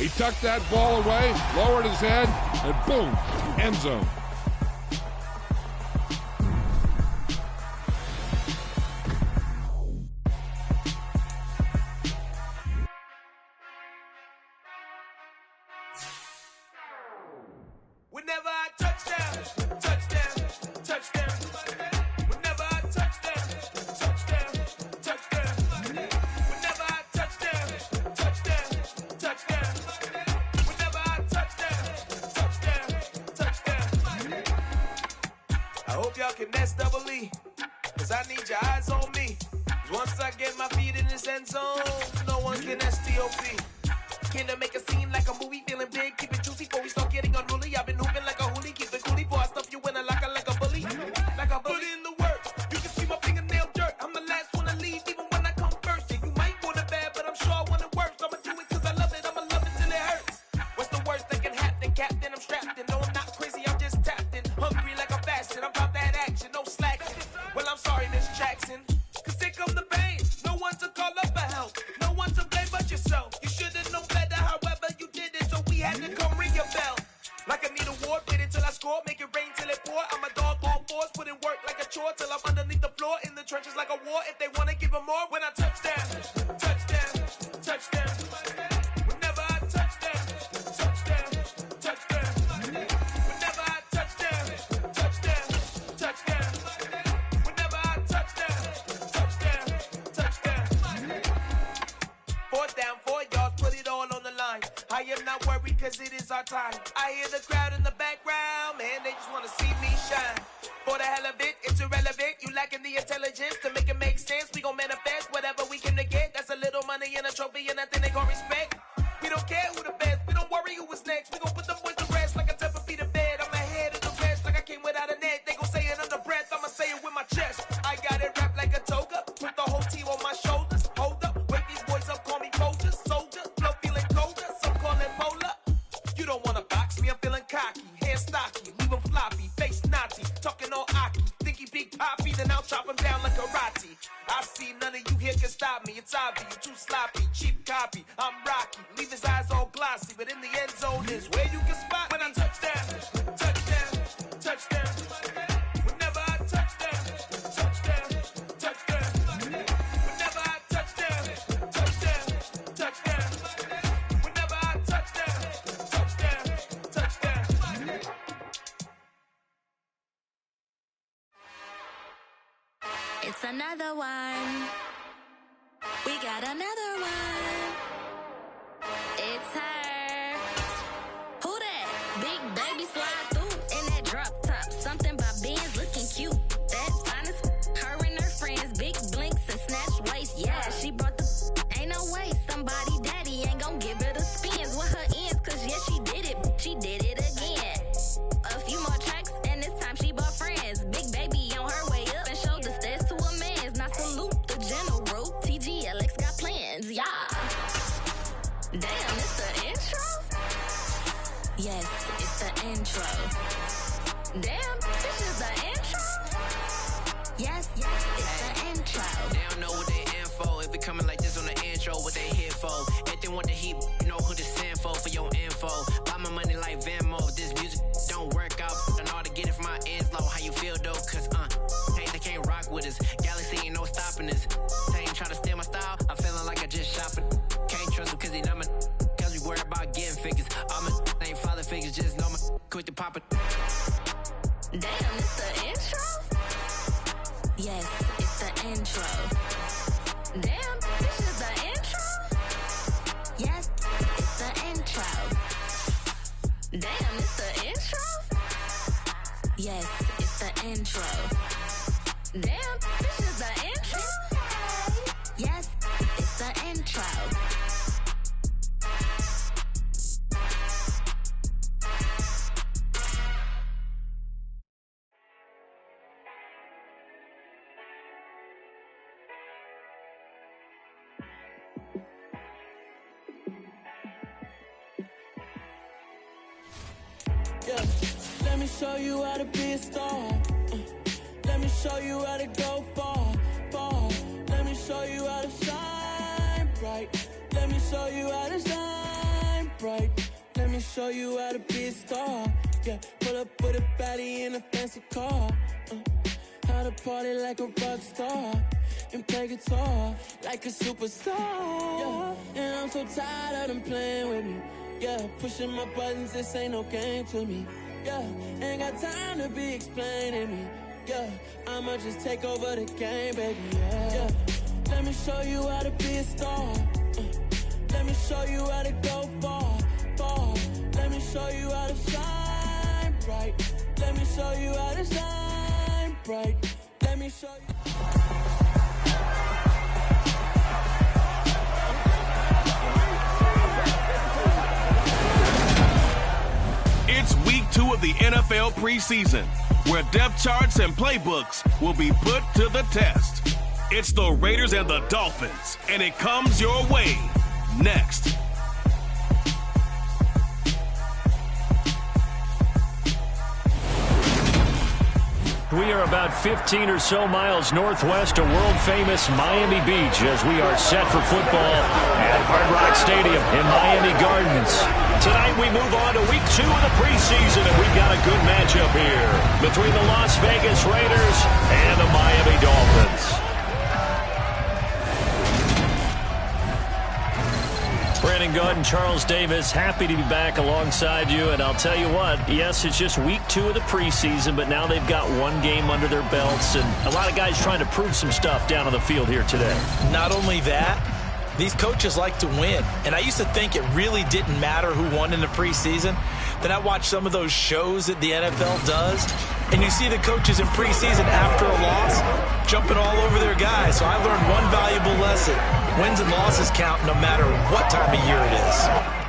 He tucked that ball away, lowered his head, and boom, end zone. Whenever I touchdown, touchdown, touchdown. Whenever I touchdown, touchdown, touchdown. Whenever I touchdown, touchdown, touchdown. Whenever I touchdown, touchdown, touchdown. I hope y'all can nest double E, cause I need your eyes on me. 'Cause once I get my feet in this end zone, no one can STOP. Can I make a scene like a movie, feeling big, keep it juicy before we start getting unruly. I've been hooping like a hoolie, keep it coolie before I stuff you in a locker like a bully. Like a bully. Put in the work, you can see my fingernail dirt. I'm the last one to leave, even when I come first. Yeah, you might want it bad, but I'm sure I want it worse. I'ma do it cause I love it, I'ma love it till it hurts. What's the worst that can happen, Captain? I'm strapped in, no I'm not crazy, I'm just tapped in. Hungry like I'm fasting, I'm about that action, no slacking. Well, I'm sorry, Miss Jackson, cause here come the pain. No one to call up for help, no one to blame but yourself. You should've known better, however you did it, so we had to come ring your bell. Like I need a ward, wait until I score, make it rain till it pour. I'm a dog on force, put in work like a chore till I'm underneath the floor, in the trenches like a war. If they wanna give them more, when I touchdown, touchdown, touchdown. Whenever I touchdown, touchdown, touchdown. Whenever I touchdown, touchdown, touchdown. Whenever I touchdown, touchdown, touchdown. 4th down, 4 yards, put it all on the line. I am not worried cause it is our time. I hear the crowd in the background, man, they just wanna see me shine. For the hell of it, it's irrelevant. You lacking the intelligence to make it make sense. We gon' manifest whatever we can to get. That's a little money and a trophy and nothing they gon' respect. We don't care who the best, we don't worry who was next. We gon' put them boys to rest like a 10 feet of bed. I'm ahead of the rest like I came without a net. They gon' say it under breath, I'ma say it with my chest. I got it wrapped like a toga, put the whole team on my shoulders. Hold up, wake these boys up, call me soldier, soldier. Flow feeling colder, some call it polar. You don't wanna box me, I'm feeling cocky. Hair stocky, leave him floppy, face naughty. Talking all aki, think he big poppy, then I'll chop him down like karate. I see none of you here can stop me. It's obvious, you too sloppy, cheap copy. I'm Rocky, leave his eyes all glossy, but in the end zone is where you can spot when I touchdown, touchdown, touchdown. Whenever I touchdown, touchdown, touchdown. Whenever I touchdown, touchdown, touchdown. Whenever I touchdown, touchdown, touchdown. It's another one. We got another one. It's her. Who that? Big baby slide through in that drop top. Something by Benz looking cute. That's honest. Her and her friends, big blinks and snatch waist. Yeah, she brought the. Ain't no way somebody daddy ain't gon' give her the spins with her ends. Cause yeah, she did it. She did it again. A few more tracks and this time she bought friends. Big baby on her way up and showed the stairs to a man's. Now salute the general. TGLX got plans, yeah. Damn, it's the intro? Yes, it's the intro. Damn, this is the intro? Yes, it's the intro. They don't know what they in for. If it coming like this on the intro, what they here for? If they want the heat, you know who to send for your info. Buy my money like Venmo. If this music don't work out, I know how to get it from my ends low. How you feel though? Cause hey, they can't rock with us. Galaxy ain't no stopping us. They ain't try to steal my style. I'm feeling like I just shot for. Can't trust them cause they numb. Cause we worried about getting figures. All my ain't father figures, just know my quick to pop it. Damn, it's the intro? Yes, it's the intro. Damn, this is the intro? Yes, it's the intro. Damn, it's the intro? Yes, it's the intro. Damn, this is the intro? Yes, it's the intro. Yeah, let me show you how to be a star. Let me show you how to go far, far. Let me show you how to shine bright. Let me show you how to shine bright. Let me show you how to be a star. Yeah, pull up with a baddie in a fancy car. How to party like a rock star and play guitar like a superstar. Yeah, and I'm so tired of them playing with me. Yeah, pushing my buttons, this ain't no game to me. Yeah, ain't got time to be explaining me. Yeah, I'ma just take over the game, baby. Yeah, let me show you how to be a star. Let me show you how to go far, far. Let me show you how to shine bright. Let me show you how to shine bright. Let me show you. It's week 2 of the NFL preseason, where depth charts and playbooks will be put to the test. It's the Raiders and the Dolphins, and it comes your way next. We are about 15 or so miles northwest of world-famous Miami Beach as we are set for football at Hard Rock Stadium in Miami Gardens. Tonight we move on to week 2 of the preseason, and we've got a good matchup here between the Las Vegas Raiders and the Miami Dolphins. Brandon Gaud and Charles Davis, happy to be back alongside you. And I'll tell you what, yes, it's just week 2 of the preseason, but now they've got one game under their belts, and a lot of guys trying to prove some stuff down on the field here today. Not only that, these coaches like to win. And I used to think it really didn't matter who won in the preseason. Then I watched some of those shows that the NFL does, and you see the coaches in preseason after a loss jumping all over their guys. So I learned one valuable lesson. Wins and losses count no matter what time of year it is.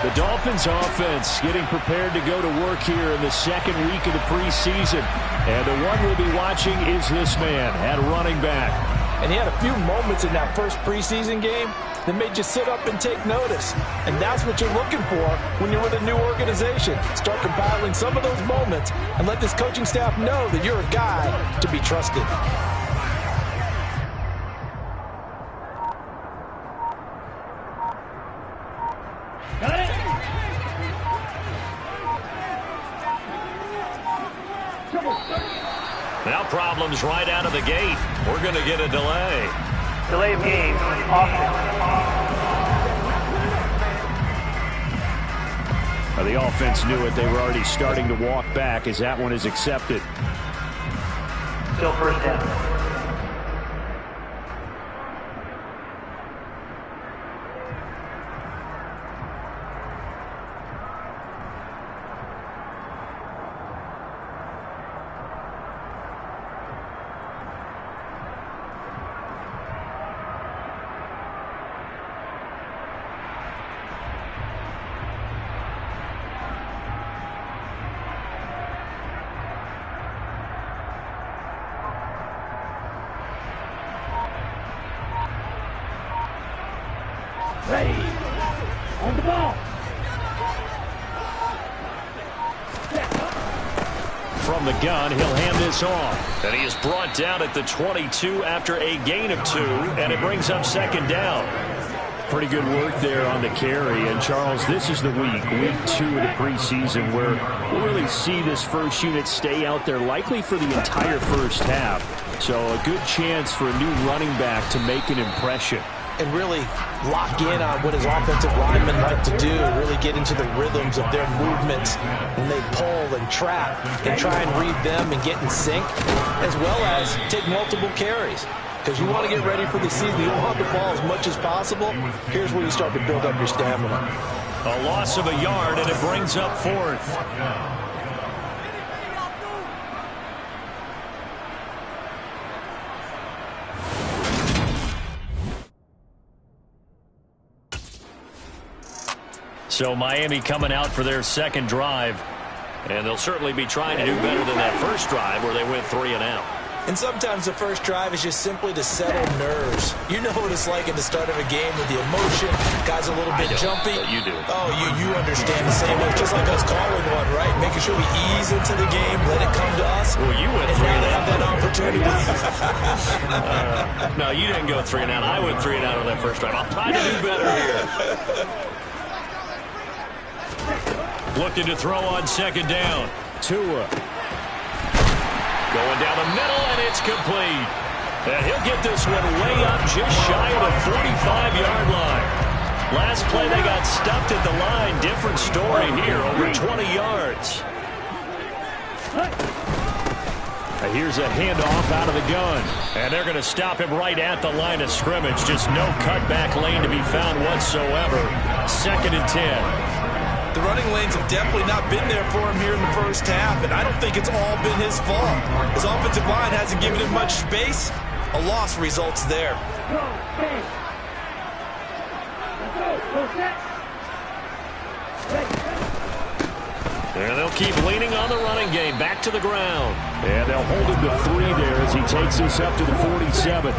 The Dolphins offense getting prepared to go to work here in the second week of the preseason. And the one we'll be watching is this man at running back. And he had a few moments in that first preseason game that made you sit up and take notice. And that's what you're looking for when you're with a new organization. Start compiling some of those moments and let this coaching staff know that you're a guy to be trusted. Got it. Now problems right out of the gate. We're going to get a delay. Delay of game, The offense knew it. They were already starting to walk back as that one is accepted. Still first down. Ready. On the ball. From the gun, he'll hand this off. And he is brought down at the 22 after a gain of 2, and it brings up second down. Pretty good work there on the carry. And, Charles, this is the week 2 of the preseason, where we'll really see this first unit stay out there likely for the entire first half. So a good chance for a new running back to make an impression. And really lock in on what his offensive linemen like to do, really get into the rhythms of their movements when they pull and trap and try and read them and get in sync, as well as take multiple carries. Because you want to get ready for the season. You want the ball as much as possible. Here's where you start to build up your stamina. A loss of a yard, and it brings up 4th. So Miami coming out for their second drive. And they'll certainly be trying to do better than that first drive where they went 3 and out. And sometimes the first drive is just simply to settle nerves. You know what it's like at the start of a game with the emotion. Guys a little bit jumpy. You do. Oh, you understand the same way. Just like us calling one, right? Making sure we ease into the game, let it come to us. Well, you went and 3 and now out. have that opportunity. No, you didn't go 3 and out. I went 3 and out on that first drive. I'll try to do better here. Looking to throw on second down. Tua. Going down the middle, and it's complete. And he'll get this one way up just shy of the 45-yard line. Last play, they got stuffed at the line. Different story here, over 20 yards. And here's a handoff out of the gun. And they're going to stop him right at the line of scrimmage. Just no cutback lane to be found whatsoever. 2nd and 10. The running lanes have definitely not been there for him here in the first half, and I don't think it's all been his fault. His offensive line hasn't given him much space. A loss results there. And they'll keep leaning on the running game. Back to the ground. And they'll hold him to 3 there as he takes this up to the 47.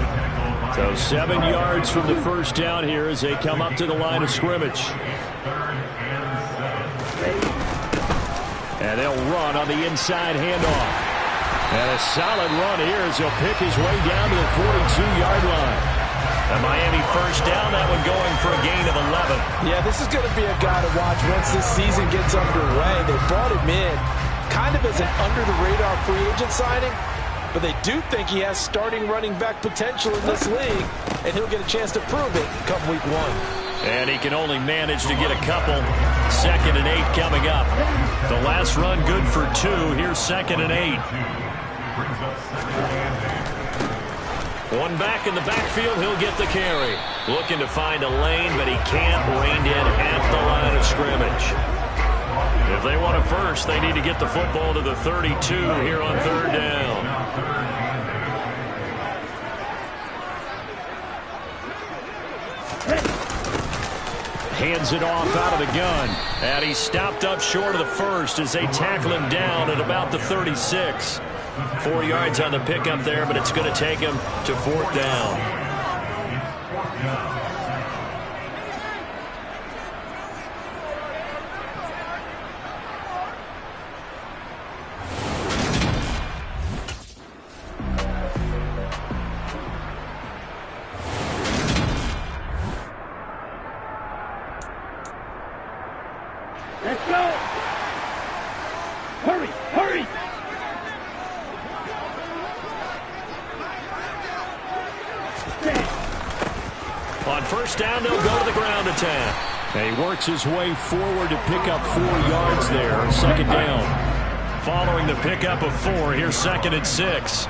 So 7 yards from the first down here as they come up to the line of scrimmage. And they'll run on the inside handoff. And a solid run here as he'll pick his way down to the 42-yard line. A Miami first down, that one going for a gain of 11. Yeah, this is going to be a guy to watch once this season gets underway. They brought him in kind of as an under-the-radar free agent signing, but they do think he has starting running back potential in this league, and he'll get a chance to prove it come week 1. And he can only manage to get a couple. 2nd and 8 coming up. The last run good for 2. Here's 2nd and 8. One back in the backfield. He'll get the carry. Looking to find a lane, but he can't. Reined in at the line of scrimmage. If they want a first, they need to get the football to the 32 here on 3rd down. hands it off out of the gun. And he's stopped up short of the first as they tackle him down at about the 36. 4 yards on the pickup there, but it's going to take him to 4th down. Let's go! Hurry! Hurry! On first down, they'll go to the ground attack. And he works his way forward to pick up 4 yards there on 2nd down. Following the pickup of 4, here's 2nd and 6.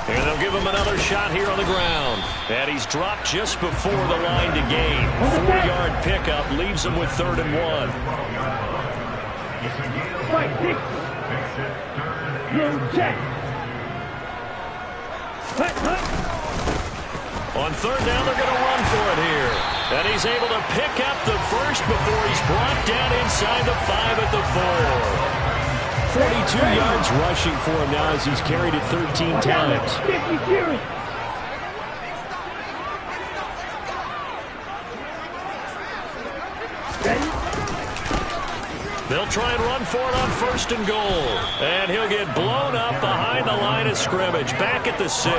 And they'll give him another shot here on the ground. And he's dropped just before the line to gain. 4-yard pickup leaves him with 3rd and 1. On 3rd down, they're going to run for it here. And he's able to pick up the first before he's brought down inside the 5 at the 4. 42 yards rushing for him now as he's carried it 13 times. They'll try and run for it on 1st and goal. And he'll get blown up behind the line of scrimmage. Back at the 6.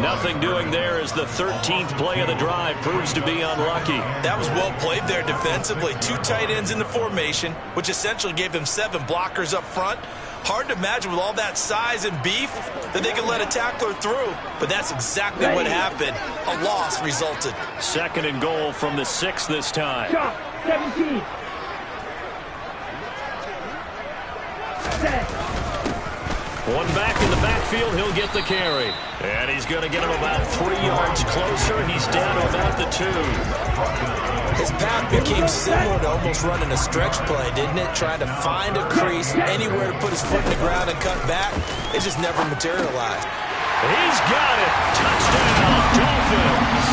Nothing doing there as the 13th play of the drive proves to be unlucky. That was well played there defensively. 2 tight ends in the formation, which essentially gave them 7 blockers up front. Hard to imagine with all that size and beef that they could let a tackler through. But that's exactly what happened. A loss resulted. 2nd and goal from the 6 this time. 17. One back in the backfield, he'll get the carry. And he's going to get him about 3 yards closer. He's down to about the 2. His path became similar to almost running a stretch play, didn't it? Trying to find a crease, anywhere to put his foot in the ground and cut back. It just never materialized. He's got it. Touchdown, Dolphins.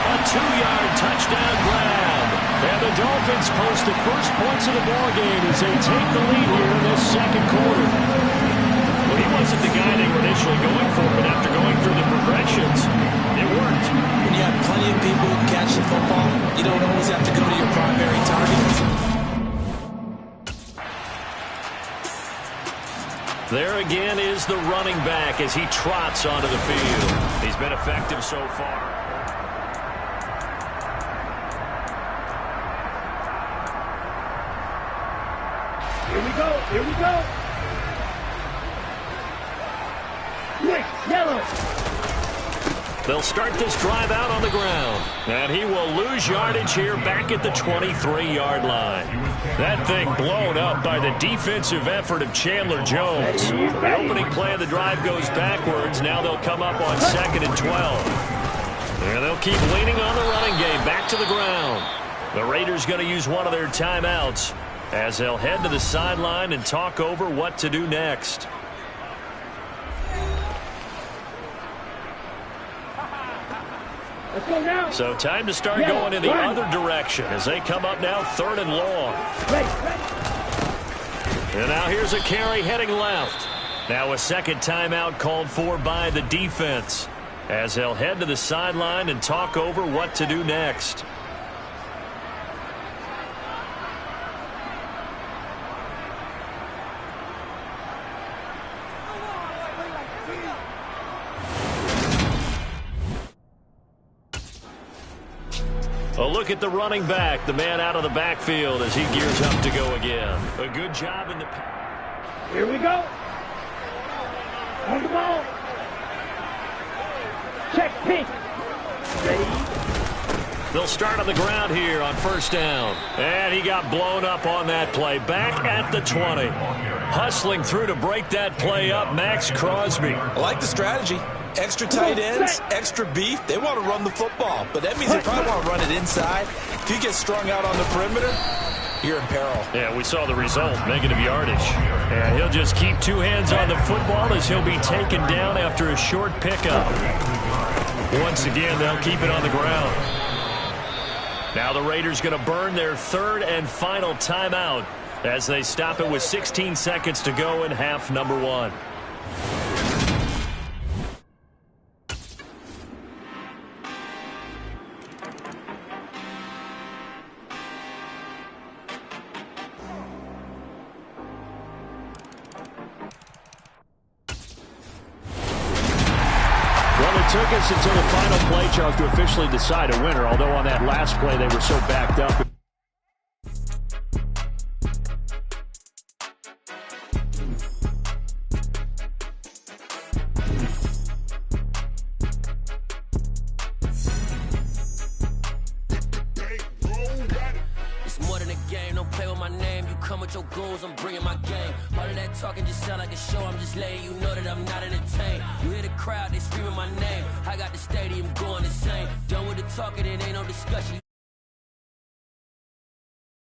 A 2-yard touchdown grab. And the Dolphins post the first points of the ballgame as they take the lead here in this 2nd quarter. Well, he wasn't the guy they were initially going for, but after going through the progressions, it worked. When you have plenty of people who catch the football, you don't always have to go to your primary target. There again is the running back as he trots onto the field. He's been effective so far. Here we go. Here we go. Quick, yellow. They'll start this drive out on the ground. And he will lose yardage here back at the 23-yard line. That thing blown up by the defensive effort of Chandler Jones. The opening play of the drive goes backwards. Now they'll come up on 2nd and 12. And they'll keep leaning on the running game back to the ground. The Raiders going to use one of their timeouts as they'll head to the sideline and talk over what to do next. Let's go now. So time to start going in the other direction as they come up now 3rd and long. And now here's a carry heading left. Now a 2nd timeout called for by the defense as they'll head to the sideline and talk over what to do next. A look at the running back, the man out of the backfield as he gears up to go again. A good job in the... Here we go. On the ball. Check pink. Ready. They'll start on the ground here on 1st down. And he got blown up on that play. Back at the 20. Hustling through to break that play up, Max Crosby. I like the strategy. Extra tight ends, extra beef. They want to run the football, but that means they probably want to run it inside. If you get strung out on the perimeter, you're in peril. Yeah, we saw the result, negative yardage. And he'll just keep two hands on the football as he'll be taken down after a short pickup. Once again, they'll keep it on the ground. Now the Raiders going to burn their third and final timeout as they stop it with 16 seconds to go in half number 1. Took us until the final play, Charles, to officially decide a winner, although on that last play they were so backed up. It's more than a game, don't play with my name. You come with your goons, I'm bringing my game. All of that talking just sound like a show, I'm just letting you know that I'm not entertained. You hear the crowd, they screaming my name. I got the stadium going insane. Done with the talking, it ain't no discussion.